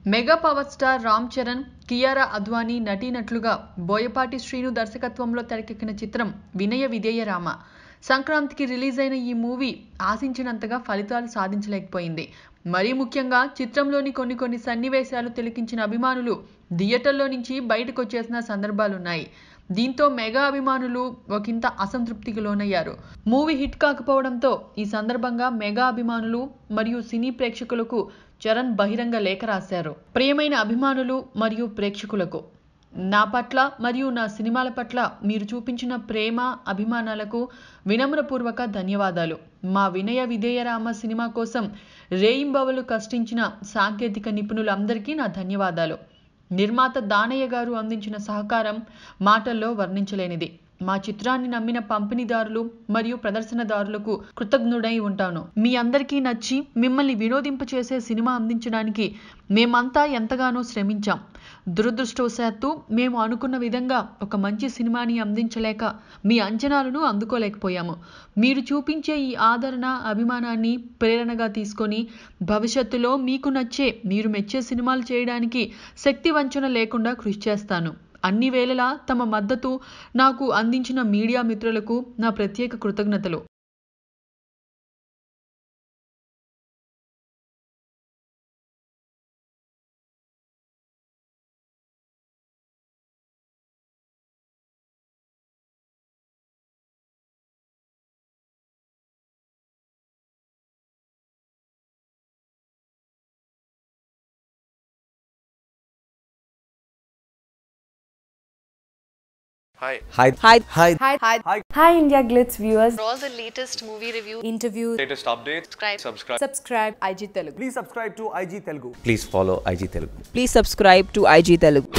Mega power star Ram Charan, Kiara Advani నటీనటులుగా బోయపాటి శ్రీను దర్శకత్వంలో తెరకెక్కిన చిత్రం వినయ విధేయ రామ. సంక్రాంతికి రిలీజ్ అయిన ఈ మూవీ ఆశించినంతగా ఫలితాలు సాధించలేకపోయింది. మరీ ముఖ్యంగా చిత్రంలోని కొన్ని సన్నివేశాలు తిలకించిన అభిమానులు థియేటర్లో నుంచి బయటకు వచ్చేసిన సందర్భాలున్నాయి. దీంతో మెగా అభిమానులు ఒకంత అసంతృప్తికి లోనయ్యారు. మూవీ హిట్ కాకపోవడంతో ఈ సందర్భంగా మెగా అభిమానులు మరియు సినీ ప్రేక్షకులకు చరణ్ బహిరంగ లేఖ రాశారు. ప్రియమైన అభిమానులు మరియు ప్రేక్షకులకు, నా పట్ల మరియు నా సినిమాల పట్ల మీరు చూపించిన ప్రేమ అభిమానాలకు వినమ్రపూర్వక ధన్యవాదాలు. మా వినయ విధేయరామ సినిమా కోసం రేయింబవలు కష్టించిన సాంకేతిక నిపుణులందరికీ నా ధన్యవాదాలు. నిర్మాత దానయ్య గారు అందించిన సహకారం మాటల్లో వర్ణించలేనిది. మా చిత్రాన్ని నమ్మిన పంపిణీదారులు మరియు ప్రదర్శనదారులకు కృతజ్ఞుడై ఉంటాను. మీ అందరికీ నచ్చి మిమ్మల్ని వినోదింపచేసే సినిమా అందించడానికి మేమంతా ఎంతగానో శ్రమించాం. దురదృష్టవశాత్తు మేము అనుకున్న విధంగా ఒక మంచి సినిమాని అందించలేక మీ అంచనాలను అందుకోలేకపోయాము. మీరు చూపించే ఈ ఆదరణ, అభిమానాన్ని ప్రేరణగా తీసుకొని భవిష్యత్తులో మీకు నచ్చే, మీరు మెచ్చే సినిమాలు చేయడానికి శక్తి వంచన లేకుండా కృషి చేస్తాను. అన్ని వేళలా తమ మద్దతు నాకు అందించిన మీడియా మిత్రులకు నా ప్రత్యేక కృతజ్ఞతలు. Hi India Glitz viewers. For all the latest movie review, Interview, latest updates, subscribe IG Telugu. Please subscribe to IG Telugu. Please follow IG Telugu. Please subscribe to IG Telugu.